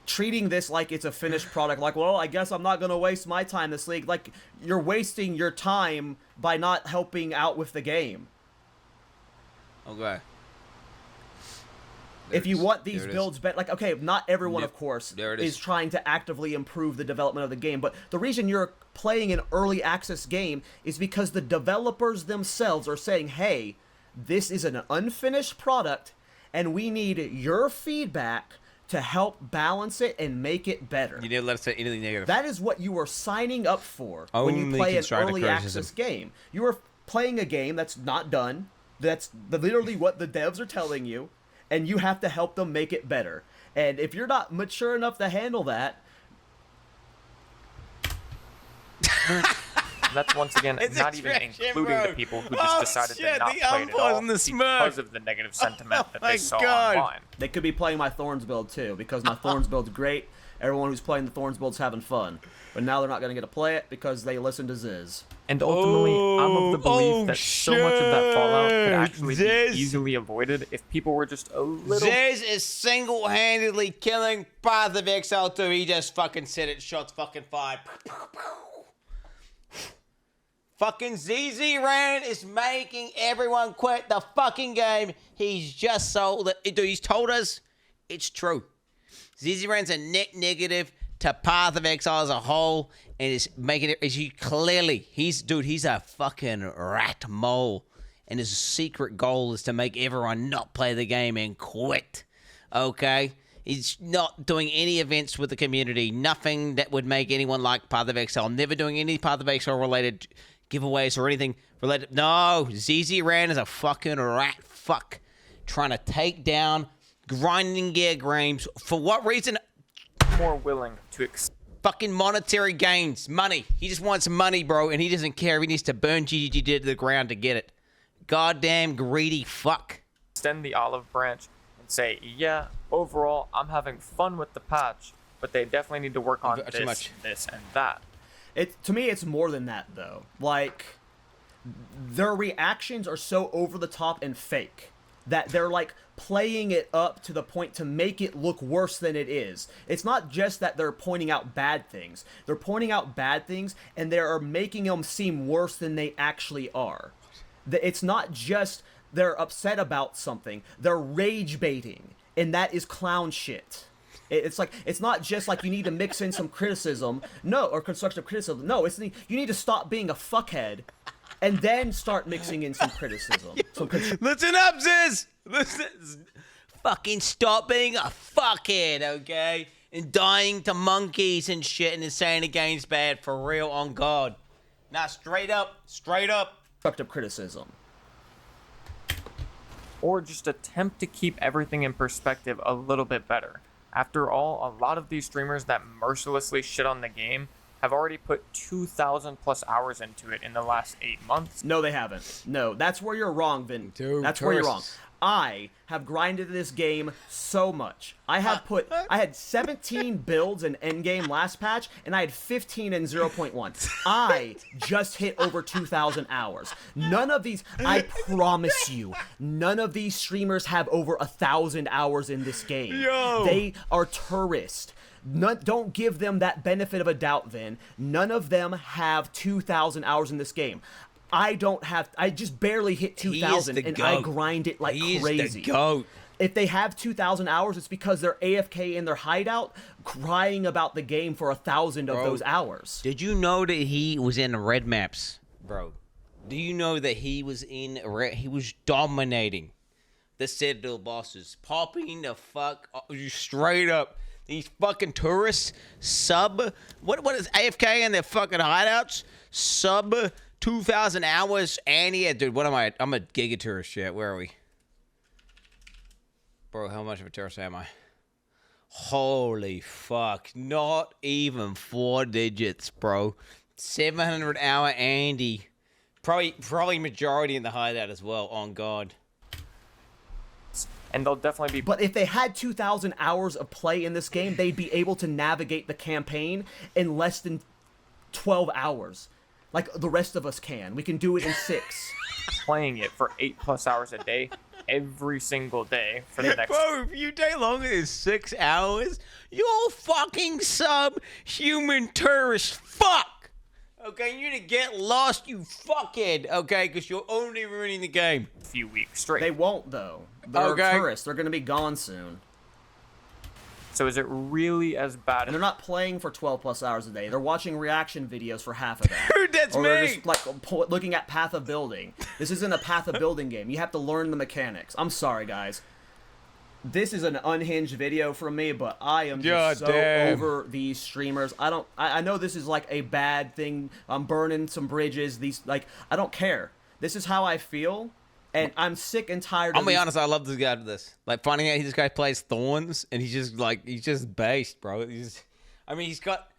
Speaker 2: treating this like it's a finished product, like, well, I guess I'm not going to waste my time this league. Like, you're wasting your time by not helping out with the game.
Speaker 3: Okay.
Speaker 2: If you want these builds better, like, okay, not everyone, of course,
Speaker 3: There it
Speaker 2: is trying to actively improve the development of the game, but the reason you're playing an early access game is because the developers themselves are saying, hey, this is an unfinished product, and we need your feedback to help balance it and make it better.
Speaker 3: You didn't let us say anything negative.
Speaker 2: That is what you are signing up for when you
Speaker 3: Only
Speaker 2: play an
Speaker 3: constructive
Speaker 2: early
Speaker 3: criticism.
Speaker 2: access game. You are playing a game that's not done. That's literally what the devs are telling you, and you have to help them make it better. And if you're not mature enough to handle that...
Speaker 4: That's once again
Speaker 3: It's
Speaker 4: not even
Speaker 3: extraction,
Speaker 4: including
Speaker 3: bro.
Speaker 4: the people who just decided
Speaker 3: shit,
Speaker 4: to not
Speaker 3: the
Speaker 4: play it at
Speaker 3: unpause
Speaker 4: all
Speaker 3: and the smirk.
Speaker 4: because of the negative sentiment that
Speaker 3: my
Speaker 4: they saw
Speaker 3: God.
Speaker 4: online.
Speaker 2: They could be playing my Thorns build too, because my Thorns build's great. Everyone who's playing the Thorns build's having fun. But now they're not going to get to play it because they listen to Ziz.
Speaker 4: And ultimately, I'm of the belief that so much of that fallout could actually be easily avoided if people were just a little...
Speaker 3: Ziz is single-handedly killing Path of Exile 2. He just fucking said it. Shots fucking fired. Fucking ZZ Rand is making everyone quit the fucking game. He's just sold it. Dude, he's told us it's true. ZZ Rand's a net negative to Path of Exile as a whole, and is making it. He's a fucking rat mole, and his secret goal is to make everyone not play the game and quit. Okay? He's not doing any events with the community. Nothing that would make anyone like Path of Exile. Never doing any Path of Exile related giveaways or anything related. No, ZZ Rand is a fucking rat fuck trying to take down grinding gear games. For what reason?
Speaker 4: more willing to
Speaker 3: fucking monetary gains. Money. He just wants money, bro, and he doesn't care if he needs to burn GGG to the ground to get it. Goddamn greedy fuck.
Speaker 4: extend the olive branch and say, yeah, overall, I'm having fun with the patch, but they definitely need to work on this, and that.
Speaker 2: To me, it's more than that, though. Like, their reactions are so over the top and fake that they're, like, playing it up to the point to make it look worse than it is. It's not just that they're pointing out bad things. They're pointing out bad things, and they are making them seem worse than they actually are. It's not just they're upset about something. They're rage baiting, and that is clown shit. It's like, it's not just like you need to mix in some criticism, no, or constructive criticism. No, you need to stop being a fuckhead and then start mixing in some criticism.
Speaker 3: Listen up, Ziz! Listen. Fucking stop being a fuckhead, okay? And dying to monkeys and shit and saying the game's bad, for real, on God. Nah, straight up.
Speaker 2: Constructive criticism.
Speaker 4: Or just attempt to keep everything in perspective a little bit better. After all, a lot of these streamers that mercilessly shit on the game have already put 2,000 plus hours into it in the last 8 months.
Speaker 2: No, they haven't. No, that's where you're wrong, Vin. That's where you're wrong. I have grinded this game so much. I had 17 builds in endgame last patch, and I had 15 in 0.1. I just hit over 2,000 hours. None of these, I promise you, none of these streamers have over 1,000 hours in this game.
Speaker 3: Yo.
Speaker 2: They are tourists. Don't give them that benefit of a doubt, Vin. None of them have 2,000 hours in this game. I just barely hit 2,000, and I grind it like crazy.
Speaker 3: He's the GOAT.
Speaker 2: If they have 2,000 hours, it's because they're AFK in their hideout, crying about the game for 1,000 of those hours.
Speaker 3: Did you know that he was in red maps, bro? Do you know that he was in red? He was dominating the Citadel bosses, popping the fuck straight up. These fucking tourists what is AFK in their fucking hideouts? 2,000 hours, and yeah, dude, what am I? I'm a giga tourist shit. Where are we? Bro, how much of a tourist am I? Holy fuck. Not even 4 digits, bro. 700 hour Andy. Probably majority in the hideout as well, on God.
Speaker 4: And they'll definitely be...
Speaker 2: But if they had 2,000 hours of play in this game, they'd be able to navigate the campaign in less than 12 hours. Like the rest of us can. We can do it in 6.
Speaker 4: Playing it for 8+ hours a day, every single day for the next...
Speaker 3: Bro, if you day longer than 6 hours, you're fucking subhuman tourist fuck! Okay, you need to get lost, you fuckhead. Okay, because you're only ruining the game.
Speaker 4: A few weeks straight.
Speaker 2: They won't, though. They're tourists. They're going to be gone soon.
Speaker 4: So is it really as bad?
Speaker 2: And they're not playing for 12 plus hours a day. They're watching reaction videos for half of that.
Speaker 3: Dude, that's
Speaker 2: or
Speaker 3: me.
Speaker 2: They're just like looking at path of building. This isn't a path of building game. You have to learn the mechanics. I'm sorry, guys. This is an unhinged video from me, but I am just over these streamers. I know this is like a bad thing. I'm burning some bridges. I don't care. This is how I feel. And I'm sick and tired of
Speaker 3: I'll be honest, I love this guy for this. Like, finding out this guy plays Thorns, and he's just based, bro. He's got...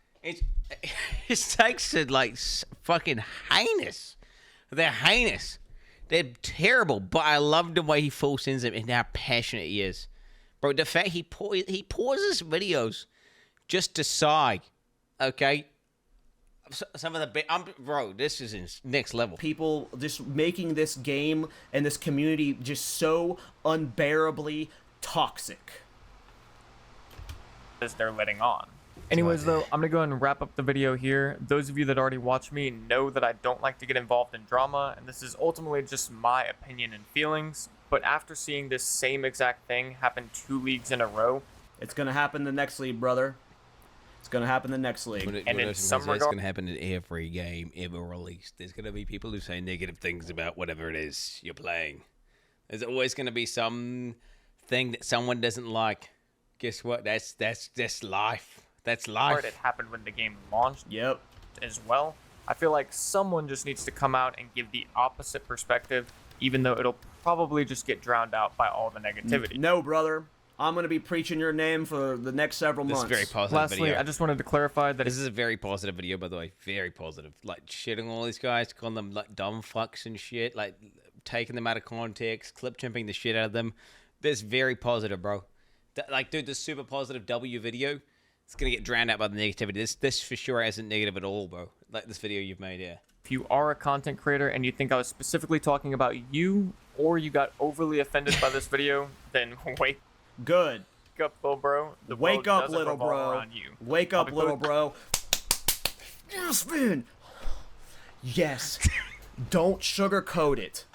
Speaker 3: His takes are, like, fucking heinous. They're heinous. They're terrible, but I love the way he full sends them and how passionate he is. Bro, the fact he pauses videos just to sigh, okay? Some of the bro, this is next level.
Speaker 2: People just making this game and this community just so unbearably toxic.
Speaker 4: As they're letting on. Anyways, though, I'm gonna go ahead and wrap up the video here. Those of you that already watch me know that I don't like to get involved in drama, and this is ultimately just my opinion and feelings. But after seeing this same exact thing happen 2 leagues in a row,
Speaker 2: it's gonna happen the next league, brother. It's gonna happen the next league.
Speaker 3: And in some regard, it's gonna happen in every game ever released. There's gonna be people who say negative things about whatever it is you're playing. There's always gonna be some thing that someone doesn't like. Guess what? That's life. That's life.
Speaker 4: It happened when the game launched.
Speaker 2: Yep.
Speaker 4: As well, I feel like someone just needs to come out and give the opposite perspective, even though it'll probably just get drowned out by all the negativity.
Speaker 2: No, brother. I'm going to be preaching your name for the next several months.
Speaker 3: This is very positive
Speaker 4: Lastly,
Speaker 3: video.
Speaker 4: I just wanted to clarify that
Speaker 3: this is a very positive video, by the way. Very positive. Like, shitting all these guys, calling them, like, dumb fucks and shit. Like, taking them out of context, clip-chimping the shit out of them. This is very positive, bro. Like, dude, this super positive W video, it's going to get drowned out by the negativity. This for sure isn't negative at all, bro. Like, this video you've made here.
Speaker 4: If you are a content creator and you think I was specifically talking about you, or you got overly offended by this video, then wake
Speaker 2: Good.
Speaker 4: up, little bro. The
Speaker 2: Wake
Speaker 4: world
Speaker 2: up,
Speaker 4: doesn't
Speaker 2: little
Speaker 4: revolve
Speaker 2: bro.
Speaker 4: around you.
Speaker 2: Wake up, little bro. Yes, man. Yes. Don't sugarcoat it.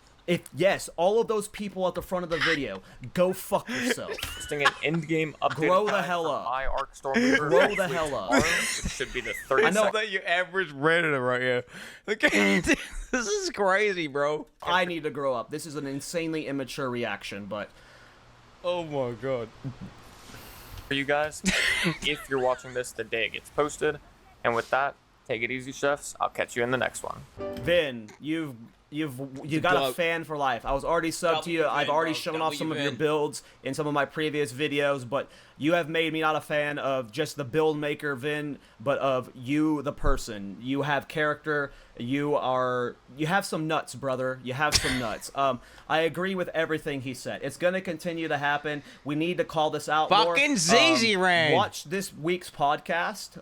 Speaker 2: Yes, all of those people at the front of the video, go fuck yourself.
Speaker 4: Posting an endgame update.
Speaker 2: Grow the hell up.
Speaker 4: My Arc Stormtrooper.
Speaker 2: Grow the hell up.
Speaker 4: It should be the 30
Speaker 2: I know
Speaker 3: that your average Redditor right here. Okay, this is crazy, bro.
Speaker 2: I need to grow up. This is an insanely immature reaction, but...
Speaker 3: Oh my god.
Speaker 4: For you guys, if you're watching this the day it gets posted. And with that, take it easy, chefs. I'll catch you in the next one.
Speaker 2: Vin, you got a fan for life. I was already subbed to you. I've already shown off some of your builds in some of my previous videos, but you have made me not a fan of just the build maker Vin, but of you, the person. You have character. You have some nuts, brother. You have some nuts. I agree with everything he said. It's gonna continue to happen. We need to call this out more.
Speaker 3: Fucking ZZ Rain.
Speaker 2: Watch this week's podcast.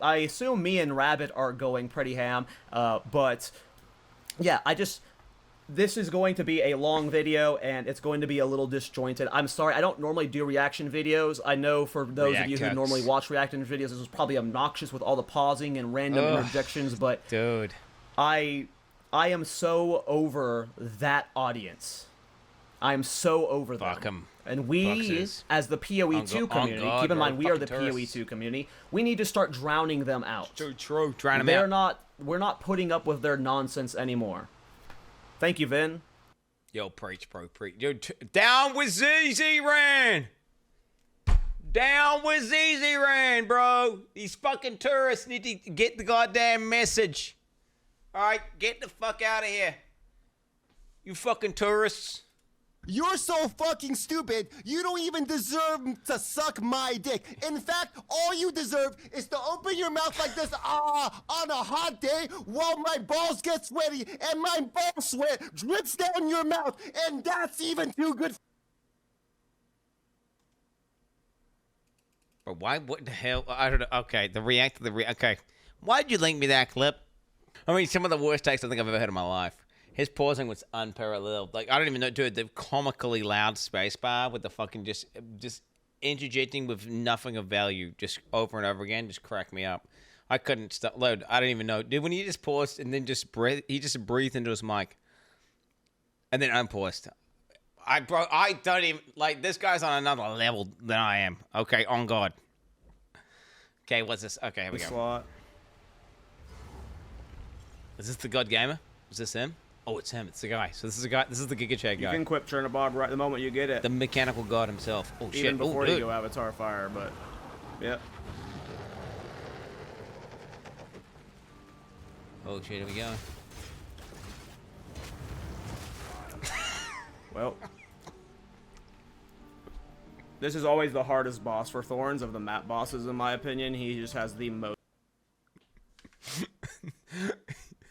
Speaker 2: I assume me and Rabbit are going pretty ham, but yeah, this is going to be a long video, and it's going to be a little disjointed. I'm sorry, I don't normally do reaction videos. I know for those of you who normally watch reaction videos, this was probably obnoxious with all the pausing and random interjections, but
Speaker 3: dude,
Speaker 2: I am so over that audience. I am so over them.
Speaker 3: Fuck 'em.
Speaker 2: And we, as the PoE2 community, keep in mind we are the PoE2 community, we need to start drowning them out.
Speaker 3: True. Drown them out.
Speaker 2: We're not putting up with their nonsense anymore. Thank you, Vin.
Speaker 3: Yo, preach, bro, preach. Yo, down with ZZ Ran! Down with ZZ Ran, bro! These fucking tourists need to get the goddamn message. Alright, get the fuck out of here. You fucking tourists.
Speaker 10: You're so fucking stupid, you don't even deserve to suck my dick. In fact, all you deserve is to open your mouth like this on a hot day while my balls get sweaty and my ball sweat drips down your mouth, and that's even too good.
Speaker 3: But why? What the hell? I don't know. Okay, okay. Why'd you link me that clip? I mean, some of the worst takes I think I've ever heard in my life. His pausing was unparalleled. Like, I don't even know, dude, the comically loud spacebar with the fucking just interjecting with nothing of value just over and over again just cracked me up. I couldn't stop load. I don't even know. Dude, when he just paused and then just breathed, he just breathed into his mic. And then unpaused. I don't even, like, this guy's on another level than I am. Okay, on God. Okay, what's this? Okay, here we go.
Speaker 2: Slot.
Speaker 3: Is this the God Gamer? Is this him? Oh, it's him. It's the guy. So this is the guy. This is the Giga Chad guy.
Speaker 2: You can equip Chernobog right the moment you get it.
Speaker 3: The mechanical god himself. Oh, shit.
Speaker 2: Even before
Speaker 3: you
Speaker 2: you go Avatar Fire, but... Yep.
Speaker 3: Oh, shit. Here we go.
Speaker 2: Well... This is always the hardest boss for Thorns of the map bosses, in my opinion. He just has the most